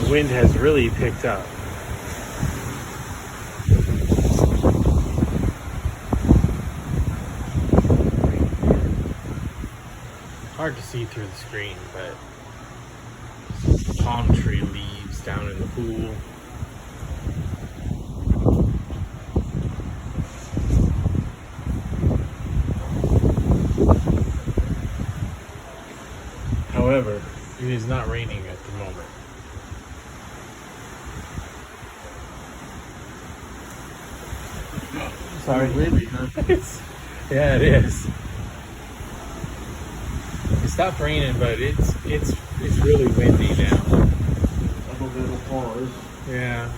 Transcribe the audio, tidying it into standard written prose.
wind has really picked up. Hard to see through the screen, but palm tree leaves down in the pool. However, it is not raining at the moment. Sorry. Windy, huh? Yeah, it is. It stopped raining, but it's really windy now. A little bit of pause. Yeah.